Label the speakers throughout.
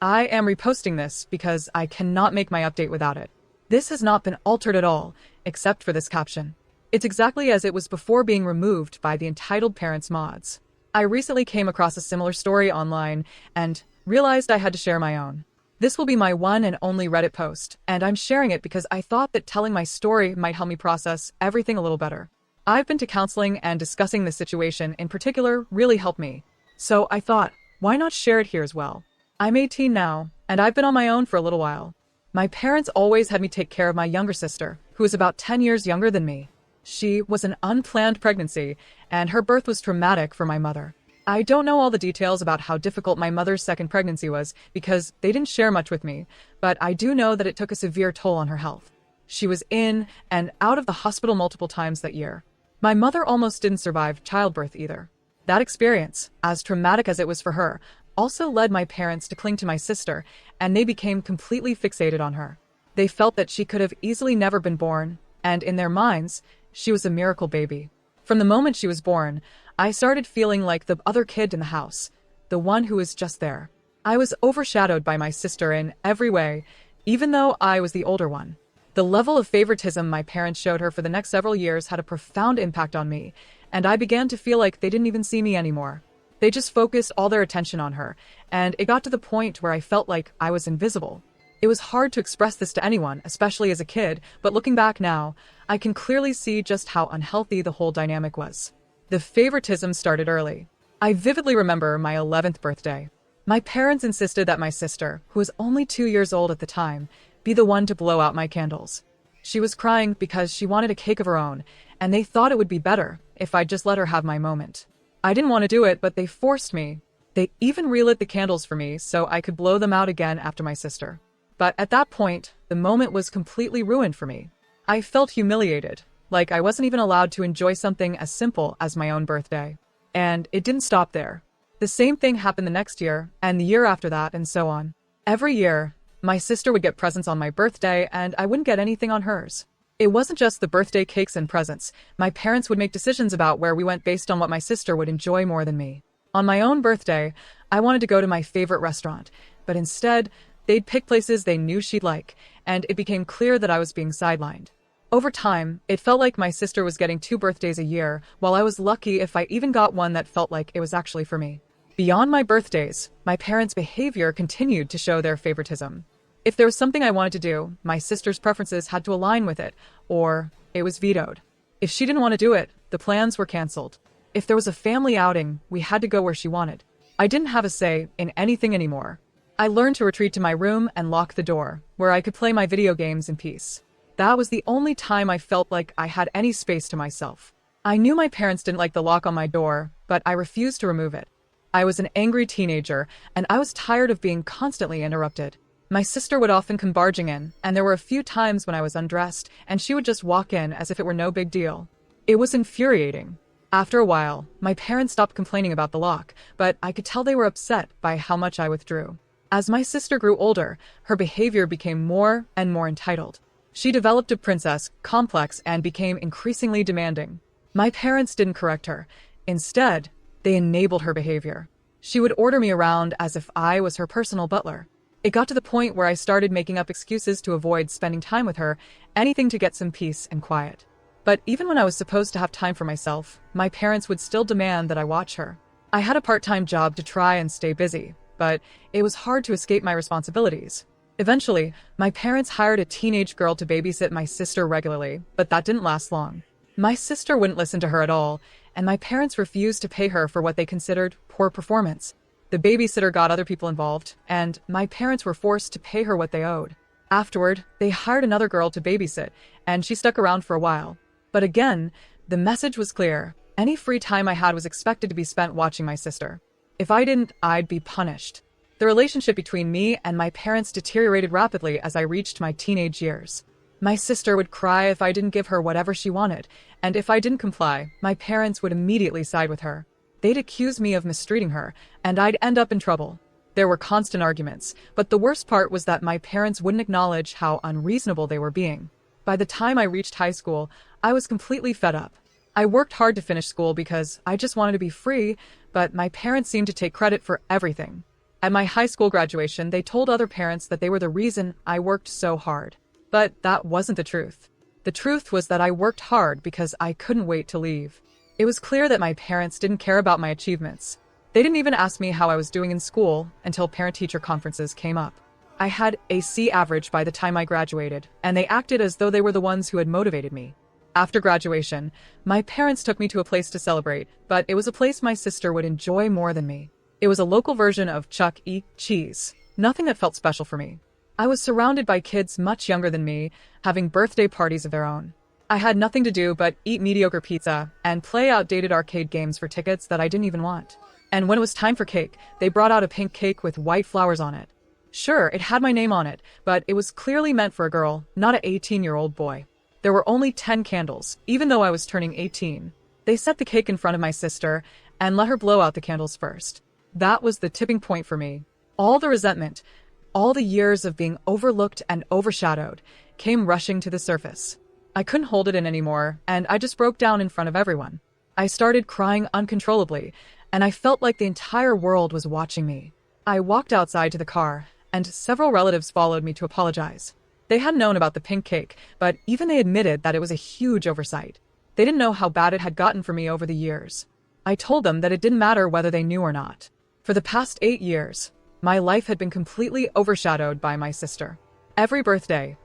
Speaker 1: I am reposting this because I cannot make my update without it. This has not been altered at all, except for this caption. It's exactly as it was before being removed by the entitled parents mods. I recently came across a similar story online and realized I had to share my own. This will be my one and only Reddit post, and I'm sharing it because I thought that telling my story might help me process everything a little better. I've been to counseling, and discussing this situation in particular really helped me. So I thought, why not share it here as well? I'm 18 now, and I've been on my own for a little while. My parents always had me take care of my younger sister, who is about 10 years younger than me. She was an unplanned pregnancy, and her birth was traumatic for my mother. I don't know all the details about how difficult my mother's second pregnancy was because they didn't share much with me, but I do know that it took a severe toll on her health. She was in and out of the hospital multiple times that year. My mother almost didn't survive childbirth either. That experience, as traumatic as it was for her, also led my parents to cling to my sister, and they became completely fixated on her. They felt that she could have easily never been born, and in their minds, she was a miracle baby. From the moment she was born, I started feeling like the other kid in the house, the one who was just there. I was overshadowed by my sister in every way, even though I was the older one. The level of favoritism my parents showed her for the next several years had a profound impact on me, and I began to feel like they didn't even see me anymore. They just focused all their attention on her, and it got to the point where I felt like I was invisible. It was hard to express this to anyone, especially as a kid, but looking back now, I can clearly see just how unhealthy the whole dynamic was. The favoritism started early. I vividly remember my 11th birthday. My parents insisted that my sister, who was only 2 years old at the time, be the one to blow out my candles. She was crying because she wanted a cake of her own, and they thought it would be better if I just let her have my moment. I didn't want to do it, but they forced me. They even relit the candles for me so I could blow them out again after my sister. But at that point, the moment was completely ruined for me. I felt humiliated, like I wasn't even allowed to enjoy something as simple as my own birthday. And it didn't stop there. The same thing happened the next year, and the year after that, and so on. Every year, my sister would get presents on my birthday, and I wouldn't get anything on hers. It wasn't just the birthday cakes and presents. My parents would make decisions about where we went based on what my sister would enjoy more than me. On my own birthday, I wanted to go to my favorite restaurant, but instead, they'd pick places they knew she'd like, and it became clear that I was being sidelined. Over time, it felt like my sister was getting 2 birthdays a year, while I was lucky if I even got one that felt like it was actually for me. Beyond my birthdays, my parents' behavior continued to show their favoritism. If there was something I wanted to do, my sister's preferences had to align with it, or it was vetoed. If she didn't want to do it, the plans were canceled. If there was a family outing, we had to go where she wanted. I didn't have a say in anything anymore. I learned to retreat to my room and lock the door, where I could play my video games in peace. That was the only time I felt like I had any space to myself. I knew my parents didn't like the lock on my door, but I refused to remove it. I was an angry teenager, and I was tired of being constantly interrupted. My sister would often come barging in, and there were a few times when I was undressed, and she would just walk in as if it were no big deal. It was infuriating. After a while, my parents stopped complaining about the lock, but I could tell they were upset by how much I withdrew. As my sister grew older, her behavior became more and more entitled. She developed a princess complex and became increasingly demanding. My parents didn't correct her. Instead, they enabled her behavior. She would order me around as if I was her personal butler. It got to the point where I started making up excuses to avoid spending time with her, anything to get some peace and quiet. But even when I was supposed to have time for myself, my parents would still demand that I watch her. I had a part-time job to try and stay busy, but it was hard to escape my responsibilities. Eventually, my parents hired a teenage girl to babysit my sister regularly, but that didn't last long. My sister wouldn't listen to her at all, and my parents refused to pay her for what they considered poor performance. The babysitter got other people involved, and my parents were forced to pay her what they owed. Afterward, they hired another girl to babysit, and she stuck around for a while. But again, the message was clear. Any free time I had was expected to be spent watching my sister. If I didn't, I'd be punished. The relationship between me and my parents deteriorated rapidly as I reached my teenage years. My sister would cry if I didn't give her whatever she wanted, and if I didn't comply, my parents would immediately side with her. They'd accuse me of mistreating her, and I'd end up in trouble. There were constant arguments, but the worst part was that my parents wouldn't acknowledge how unreasonable they were being. By the time I reached high school, I was completely fed up. I worked hard to finish school because I just wanted to be free, but my parents seemed to take credit for everything. At my high school graduation, they told other parents that they were the reason I worked so hard. But that wasn't the truth. The truth was that I worked hard because I couldn't wait to leave. It was clear that my parents didn't care about my achievements. They didn't even ask me how I was doing in school until parent-teacher conferences came up. I had a C average by the time I graduated, and they acted as though they were the ones who had motivated me. After graduation, my parents took me to a place to celebrate, but it was a place my sister would enjoy more than me. It was a local version of Chuck E. Cheese, nothing that felt special for me. I was surrounded by kids much younger than me, having birthday parties of their own. I had nothing to do but eat mediocre pizza and play outdated arcade games for tickets that I didn't even want. And when it was time for cake, they brought out a pink cake with white flowers on it. Sure, it had my name on it, but it was clearly meant for a girl, not an 18-year-old boy. There were only 10 candles, even though I was turning 18. They set the cake in front of my sister and let her blow out the candles first. That was the tipping point for me. All the resentment, all the years of being overlooked and overshadowed, came rushing to the surface. I couldn't hold it in anymore, and I just broke down in front of everyone. I started crying uncontrollably, and I felt like the entire world was watching me. I walked outside to the car, and several relatives followed me to apologize. They had known about the pink cake, but even they admitted that it was a huge oversight. They didn't know how bad it had gotten for me over the years. I told them that it didn't matter whether they knew or not. For the past 8 years, my life had been completely overshadowed by my sister. Every birthday,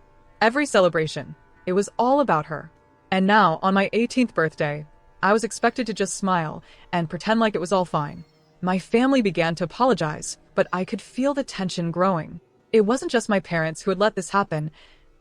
Speaker 1: every celebration, it was all about her. And now, on my 18th birthday, I was expected to just smile and pretend like it was all fine. My family began to apologize, but I could feel the tension growing. It wasn't just my parents who had let this happen.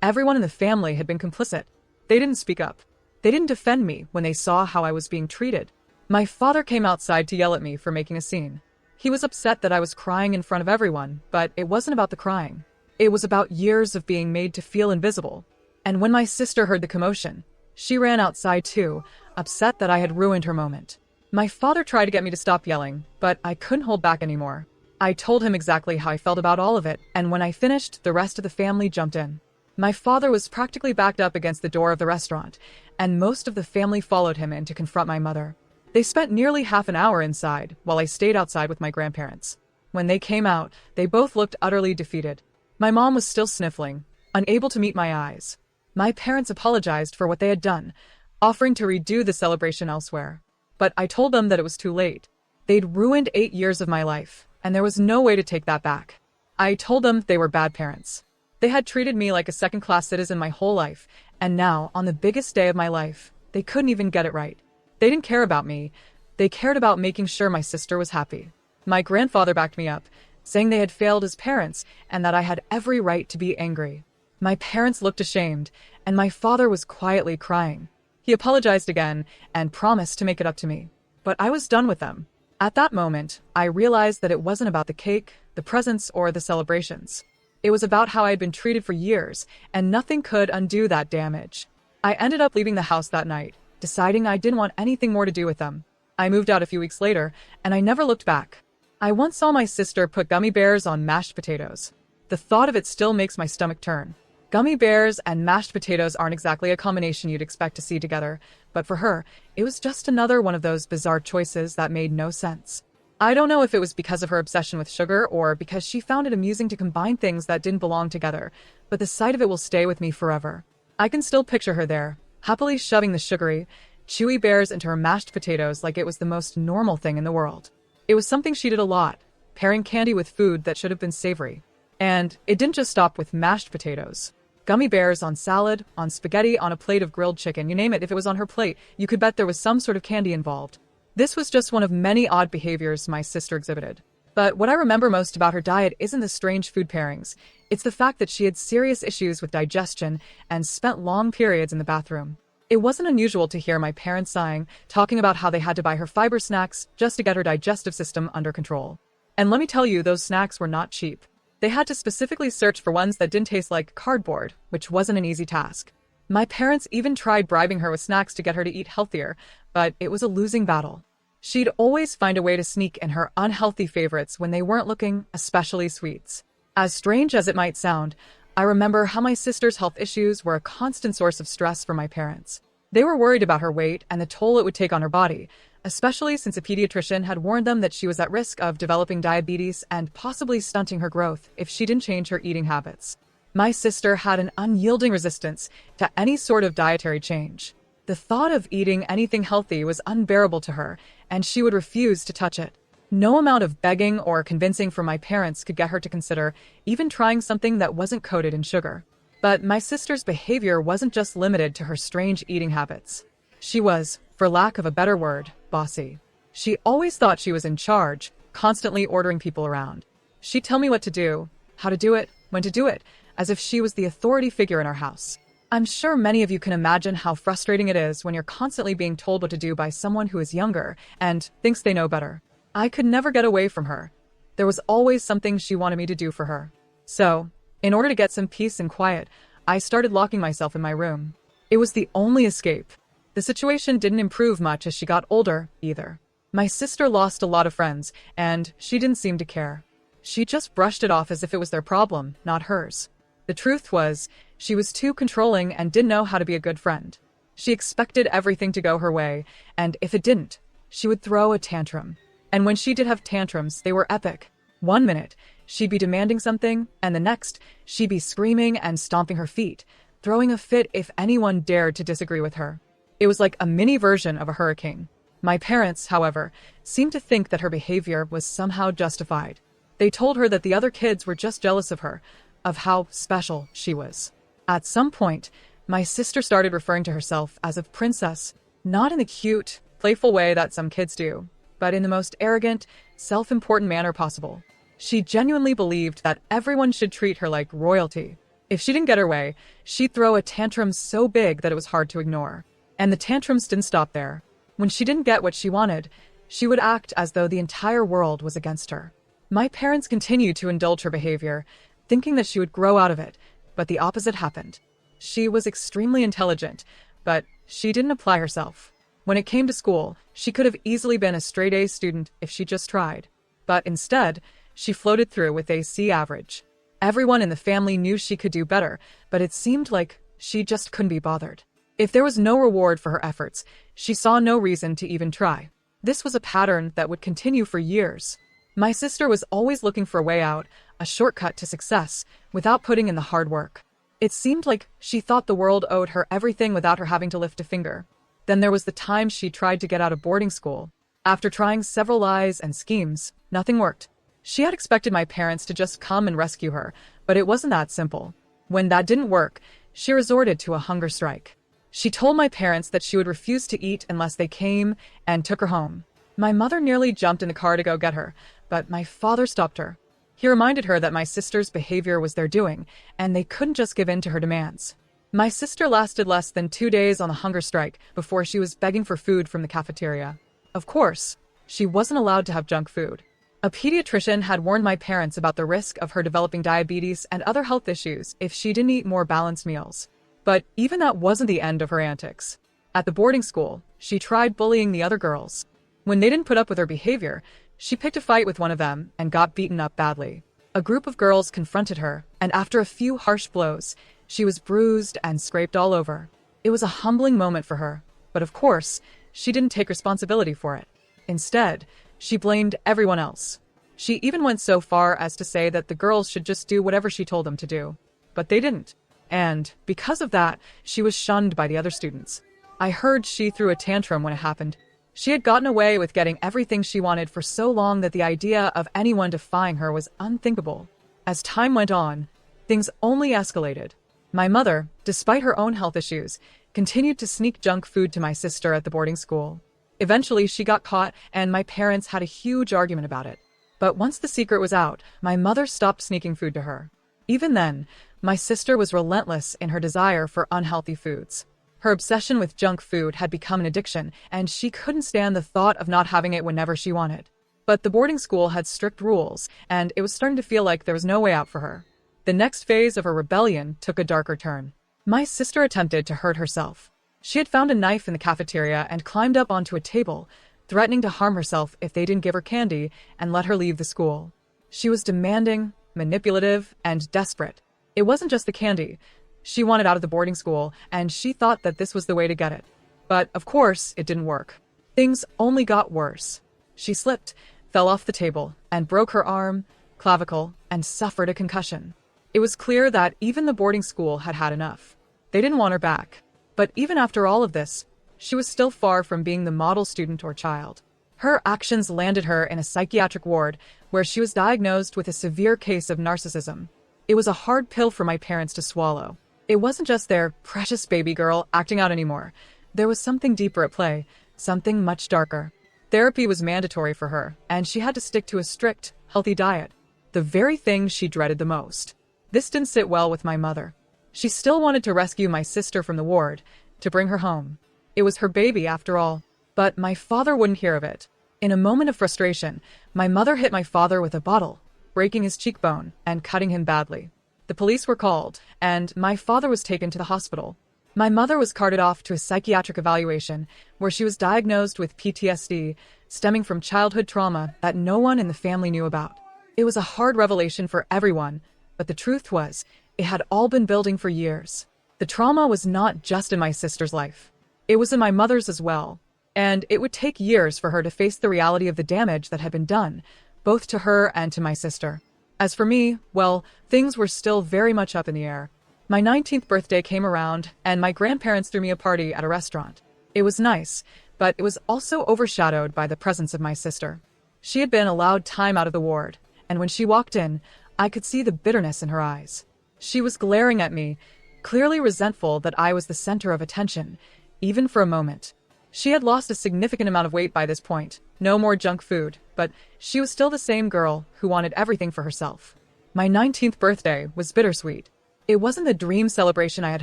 Speaker 1: Everyone in the family had been complicit. They didn't speak up. They didn't defend me when they saw how I was being treated. My father came outside to yell at me for making a scene. He was upset that I was crying in front of everyone, but it wasn't about the crying. It was about years of being made to feel invisible. And when my sister heard the commotion, she ran outside too, upset that I had ruined her moment. My father tried to get me to stop yelling, but I couldn't hold back anymore. I told him exactly how I felt about all of it, and when I finished, the rest of the family jumped in. My father was practically backed up against the door of the restaurant, and most of the family followed him in to confront my mother. They spent nearly half an hour inside, while I stayed outside with my grandparents. When they came out, they both looked utterly defeated. My mom was still sniffling, unable to meet my eyes. My parents apologized for what they had done, offering to redo the celebration elsewhere. But I told them that it was too late. They'd ruined 8 years of my life, and there was no way to take that back. I told them they were bad parents. They had treated me like a second-class citizen my whole life, and now, on the biggest day of my life, they couldn't even get it right. They didn't care about me. They cared about making sure my sister was happy. My grandfather backed me up, saying they had failed as parents and that I had every right to be angry. My parents looked ashamed, and my father was quietly crying. He apologized again and promised to make it up to me. But I was done with them. At that moment, I realized that it wasn't about the cake, the presents, or the celebrations. It was about how I had been treated for years, and nothing could undo that damage. I ended up leaving the house that night, deciding I didn't want anything more to do with them. I moved out a few weeks later, and I never looked back. I once saw my sister put gummy bears on mashed potatoes. The thought of it still makes my stomach turn. Gummy bears and mashed potatoes aren't exactly a combination you'd expect to see together, but for her, it was just another one of those bizarre choices that made no sense. I don't know if it was because of her obsession with sugar or because she found it amusing to combine things that didn't belong together, but the sight of it will stay with me forever. I can still picture her there, happily shoving the sugary, chewy bears into her mashed potatoes like it was the most normal thing in the world. It was something she did a lot, pairing candy with food that should have been savory. And it didn't just stop with mashed potatoes. Gummy bears on salad, on spaghetti, on a plate of grilled chicken, you name it, if it was on her plate, you could bet there was some sort of candy involved. This was just one of many odd behaviors my sister exhibited. But what I remember most about her diet isn't the strange food pairings. It's the fact that she had serious issues with digestion and spent long periods in the bathroom. It wasn't unusual to hear my parents sighing, talking about how they had to buy her fiber snacks just to get her digestive system under control. And let me tell you, those snacks were not cheap. They had to specifically search for ones that didn't taste like cardboard, which wasn't an easy task. My parents even tried bribing her with snacks to get her to eat healthier, but it was a losing battle. She'd always find a way to sneak in her unhealthy favorites when they weren't looking, especially sweets. As strange as it might sound, I remember how my sister's health issues were a constant source of stress for my parents. They were worried about her weight and the toll it would take on her body, especially since a pediatrician had warned them that she was at risk of developing diabetes and possibly stunting her growth if she didn't change her eating habits. My sister had an unyielding resistance to any sort of dietary change. The thought of eating anything healthy was unbearable to her, and she would refuse to touch it. No amount of begging or convincing from my parents could get her to consider even trying something that wasn't coated in sugar. But my sister's behavior wasn't just limited to her strange eating habits. She was, for lack of a better word, bossy. She always thought she was in charge, constantly ordering people around. She'd tell me what to do, how to do it, when to do it, as if she was the authority figure in our house. I'm sure many of you can imagine how frustrating it is when you're constantly being told what to do by someone who is younger and thinks they know better. I could never get away from her. There was always something she wanted me to do for her. So, in order to get some peace and quiet, I started locking myself in my room. It was the only escape. The situation didn't improve much as she got older, either. My sister lost a lot of friends, and she didn't seem to care. She just brushed it off as if it was their problem, not hers. The truth was, she was too controlling and didn't know how to be a good friend. She expected everything to go her way, and if it didn't, she would throw a tantrum. And when she did have tantrums, they were epic. One minute, she'd be demanding something, and the next, she'd be screaming and stomping her feet, throwing a fit if anyone dared to disagree with her. It was like a mini version of a hurricane. My parents, however, seemed to think that her behavior was somehow justified. They told her that the other kids were just jealous of her, of how special she was. At some point, my sister started referring to herself as a princess, not in the cute, playful way that some kids do, but in the most arrogant, self-important manner possible. She genuinely believed that everyone should treat her like royalty. If she didn't get her way, she'd throw a tantrum so big that it was hard to ignore. And the tantrums didn't stop there. When she didn't get what she wanted, she would act as though the entire world was against her. My parents continued to indulge her behavior, thinking that she would grow out of it, but the opposite happened. She was extremely intelligent, but she didn't apply herself. When it came to school, she could have easily been a straight A student if she just tried. But instead, she floated through with a C average. Everyone in the family knew she could do better, but it seemed like she just couldn't be bothered. If there was no reward for her efforts, she saw no reason to even try. This was a pattern that would continue for years. My sister was always looking for a way out, a shortcut to success, without putting in the hard work. It seemed like she thought the world owed her everything without her having to lift a finger. Then there was the time she tried to get out of boarding school. After trying several lies and schemes, nothing worked. She had expected my parents to just come and rescue her, but it wasn't that simple. When that didn't work, she resorted to a hunger strike. She told my parents that she would refuse to eat unless they came and took her home. My mother nearly jumped in the car to go get her, but my father stopped her. He reminded her that my sister's behavior was their doing, and they couldn't just give in to her demands. My sister lasted less than 2 days on the hunger strike before she was begging for food from the cafeteria. Of course, she wasn't allowed to have junk food. A pediatrician had warned my parents about the risk of her developing diabetes and other health issues if she didn't eat more balanced meals. But even that wasn't the end of her antics. At the boarding school, she tried bullying the other girls. When they didn't put up with her behavior, she picked a fight with one of them and got beaten up badly. A group of girls confronted her, and after a few harsh blows, she was bruised and scraped all over. It was a humbling moment for her, but of course, she didn't take responsibility for it. Instead, she blamed everyone else. She even went so far as to say that the girls should just do whatever she told them to do. But they didn't. And because of that, she was shunned by the other students. I heard she threw a tantrum when it happened. She had gotten away with getting everything she wanted for so long that the idea of anyone defying her was unthinkable. As time went on, things only escalated. My mother, despite her own health issues, continued to sneak junk food to my sister at the boarding school. Eventually, she got caught, and my parents had a huge argument about it. But once the secret was out, my mother stopped sneaking food to her. Even then, my sister was relentless in her desire for unhealthy foods. Her obsession with junk food had become an addiction, and she couldn't stand the thought of not having it whenever she wanted. But the boarding school had strict rules, and it was starting to feel like there was no way out for her. The next phase of her rebellion took a darker turn. My sister attempted to hurt herself. She had found a knife in the cafeteria and climbed up onto a table, threatening to harm herself if they didn't give her candy and let her leave the school. She was demanding, manipulative, and desperate. It wasn't just the candy. She wanted out of the boarding school, and she thought that this was the way to get it. But, of course, it didn't work. Things only got worse. She slipped, fell off the table, and broke her arm, clavicle, and suffered a concussion. It was clear that even the boarding school had had enough. They didn't want her back. But even after all of this, she was still far from being the model student or child. Her actions landed her in a psychiatric ward where she was diagnosed with a severe case of narcissism. It was a hard pill for my parents to swallow. It wasn't just their precious baby girl acting out anymore. There was something deeper at play, something much darker. Therapy was mandatory for her, and she had to stick to a strict, healthy diet, the very thing she dreaded the most. This didn't sit well with my mother. She still wanted to rescue my sister from the ward, to bring her home. It was her baby, after all. But my father wouldn't hear of it. In a moment of frustration, my mother hit my father with a bottle, breaking his cheekbone and cutting him badly. The police were called, and my father was taken to the hospital. My mother was carted off to a psychiatric evaluation, where she was diagnosed with PTSD, stemming from childhood trauma that no one in the family knew about. It was a hard revelation for everyone, but the truth was, it had all been building for years. The trauma was not just in my sister's life. It was in my mother's as well. And it would take years for her to face the reality of the damage that had been done, both to her and to my sister. As for me, well, things were still very much up in the air. My 19th birthday came around, and my grandparents threw me a party at a restaurant. It was nice, but it was also overshadowed by the presence of my sister. She had been allowed time out of the ward, and when she walked in, I could see the bitterness in her eyes. She was glaring at me, clearly resentful that I was the center of attention, even for a moment. She had lost a significant amount of weight by this point, no more junk food, but she was still the same girl who wanted everything for herself. My 19th birthday was bittersweet. It wasn't the dream celebration I had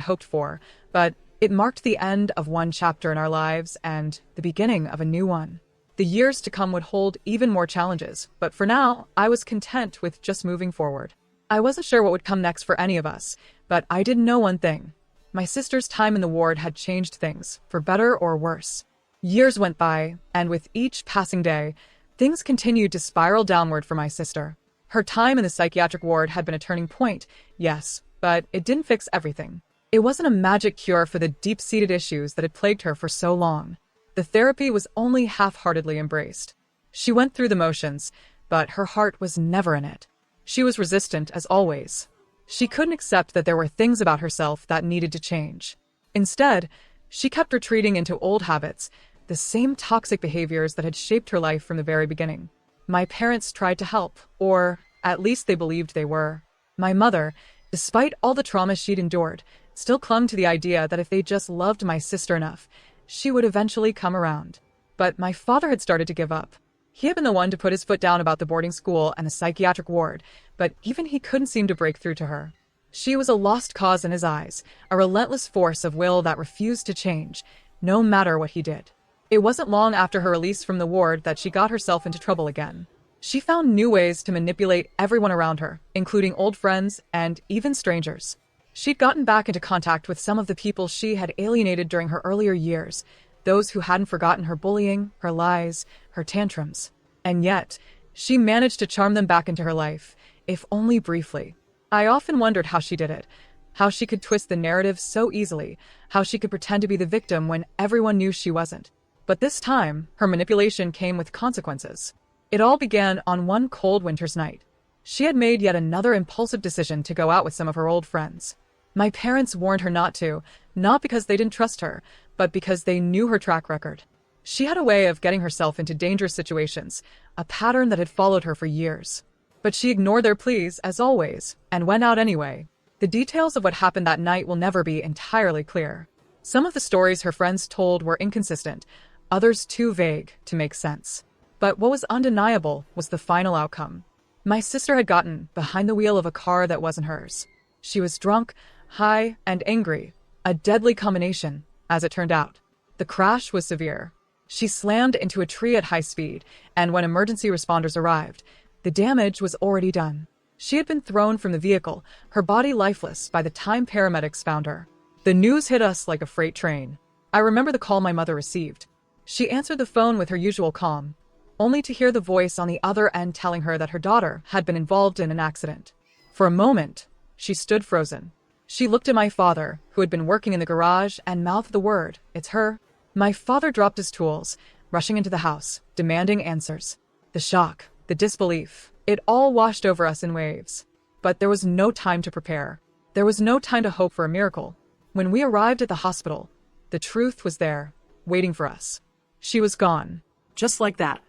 Speaker 1: hoped for, but it marked the end of one chapter in our lives and the beginning of a new one. The years to come would hold even more challenges, but for now, I was content with just moving forward. I wasn't sure what would come next for any of us, but I did know one thing. My sister's time in the ward had changed things, for better or worse. Years went by, and with each passing day, things continued to spiral downward for my sister. Her time in the psychiatric ward had been a turning point, yes, but it didn't fix everything. It wasn't a magic cure for the deep-seated issues that had plagued her for so long. The therapy was only half-heartedly embraced. She went through the motions, but her heart was never in it. She was resistant, as always. She couldn't accept that there were things about herself that needed to change. Instead, she kept retreating into old habits, the same toxic behaviors that had shaped her life from the very beginning. My parents tried to help, or at least they believed they were. My mother, despite all the trauma she'd endured, still clung to the idea that if they just loved my sister enough, she would eventually come around. But my father had started to give up. He had been the one to put his foot down about the boarding school and the psychiatric ward, but even he couldn't seem to break through to her. She was a lost cause in his eyes, a relentless force of will that refused to change, no matter what he did. It wasn't long after her release from the ward that she got herself into trouble again. She found new ways to manipulate everyone around her, including old friends and even strangers. She'd gotten back into contact with some of the people she had alienated during her earlier years, those who hadn't forgotten her bullying, her lies, her tantrums. And yet, she managed to charm them back into her life, if only briefly. I often wondered how she did it, how she could twist the narrative so easily, how she could pretend to be the victim when everyone knew she wasn't. But this time, her manipulation came with consequences. It all began on one cold winter's night. She had made yet another impulsive decision to go out with some of her old friends. My parents warned her not to, not because they didn't trust her, but because they knew her track record. She had a way of getting herself into dangerous situations, a pattern that had followed her for years. But she ignored their pleas, as always, and went out anyway. The details of what happened that night will never be entirely clear. Some of the stories her friends told were inconsistent, others too vague to make sense. But what was undeniable was the final outcome. My sister had gotten behind the wheel of a car that wasn't hers. She was drunk, high, and angry, a deadly combination, as it turned out. The crash was severe. She slammed into a tree at high speed, and when emergency responders arrived, the damage was already done. She had been thrown from the vehicle, her body lifeless by the time paramedics found her. The news hit us like a freight train. I remember the call my mother received. She answered the phone with her usual calm, only to hear the voice on the other end telling her that her daughter had been involved in an accident. For a moment, she stood frozen. She looked at my father, who had been working in the garage, and mouthed the word, "It's her." My father dropped his tools, rushing into the house, demanding answers. The shock, the disbelief, it all washed over us in waves. But there was no time to prepare. There was no time to hope for a miracle. When we arrived at the hospital, the truth was there, waiting for us. She was gone. Just like that.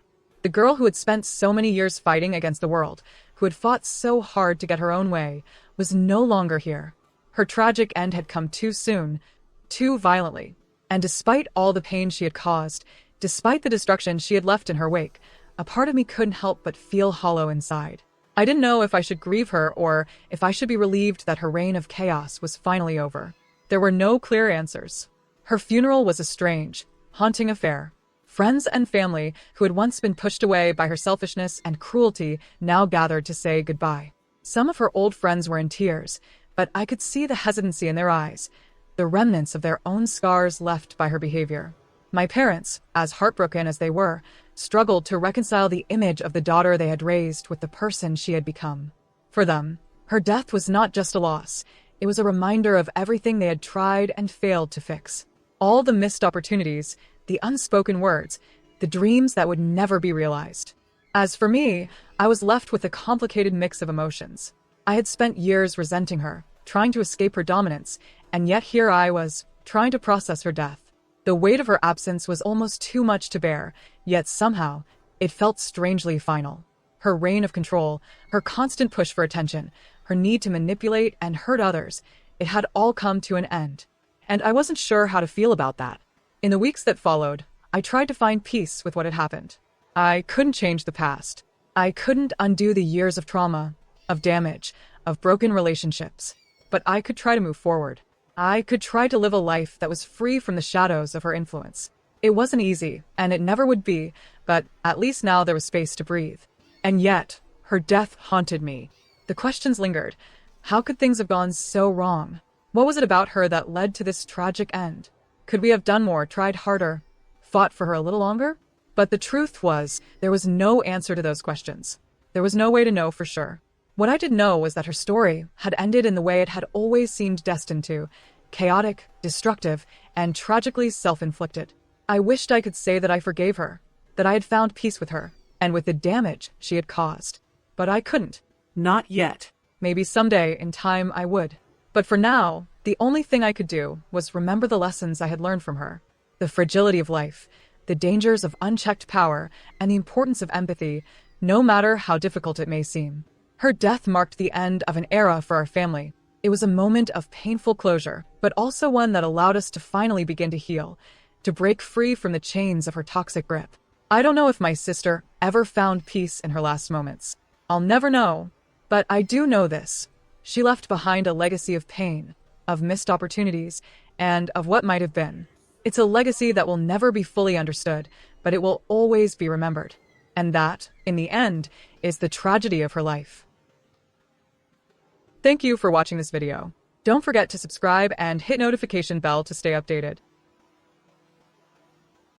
Speaker 1: The girl who had spent so many years fighting against the world, who had fought so hard to get her own way, was no longer here. Her tragic end had come too soon, too violently. And despite all the pain she had caused, despite the destruction she had left in her wake, a part of me couldn't help but feel hollow inside. I didn't know if I should grieve her or if I should be relieved that her reign of chaos was finally over. There were no clear answers. Her funeral was a strange, haunting affair. Friends and family who had once been pushed away by her selfishness and cruelty now gathered to say goodbye. Some of her old friends were in tears, but I could see the hesitancy in their eyes, the remnants of their own scars left by her behavior. My parents, as heartbroken as they were, struggled to reconcile the image of the daughter they had raised with the person she had become. For them, her death was not just a loss, it was a reminder of everything they had tried and failed to fix. All the missed opportunities, the unspoken words, the dreams that would never be realized. As for me, I was left with a complicated mix of emotions. I had spent years resenting her, trying to escape her dominance, and yet here I was, trying to process her death. The weight of her absence was almost too much to bear, yet somehow, it felt strangely final. Her reign of control, her constant push for attention, her need to manipulate and hurt others, it had all come to an end. And I wasn't sure how to feel about that. In the weeks that followed, I tried to find peace with what had happened. I couldn't change the past. I couldn't undo the years of trauma, of damage, of broken relationships. But I could try to move forward. I could try to live a life that was free from the shadows of her influence. It wasn't easy, and it never would be, but at least now there was space to breathe. And yet, her death haunted me. The questions lingered. How could things have gone so wrong? What was it about her that led to this tragic end? Could we have done more, tried harder, fought for her a little longer? But the truth was, there was no answer to those questions. There was no way to know for sure. What I did know was that her story had ended in the way it had always seemed destined to, chaotic, destructive, and tragically self-inflicted. I wished I could say that I forgave her, that I had found peace with her, and with the damage she had caused. But I couldn't.
Speaker 2: Not yet.
Speaker 1: Maybe someday in time I would. But for now, the only thing I could do was remember the lessons I had learned from her. The fragility of life, the dangers of unchecked power, and the importance of empathy, no matter how difficult it may seem. Her death marked the end of an era for our family. It was a moment of painful closure, but also one that allowed us to finally begin to heal, to break free from the chains of her toxic grip. I don't know if my sister ever found peace in her last moments. I'll never know, but I do know this. She left behind a legacy of pain, of missed opportunities, and of what might have been. It's a legacy that will never be fully understood, but it will always be remembered. And that, in the end, is the tragedy of her life. Thank you for watching this video. Don't forget to subscribe and hit notification bell to stay updated.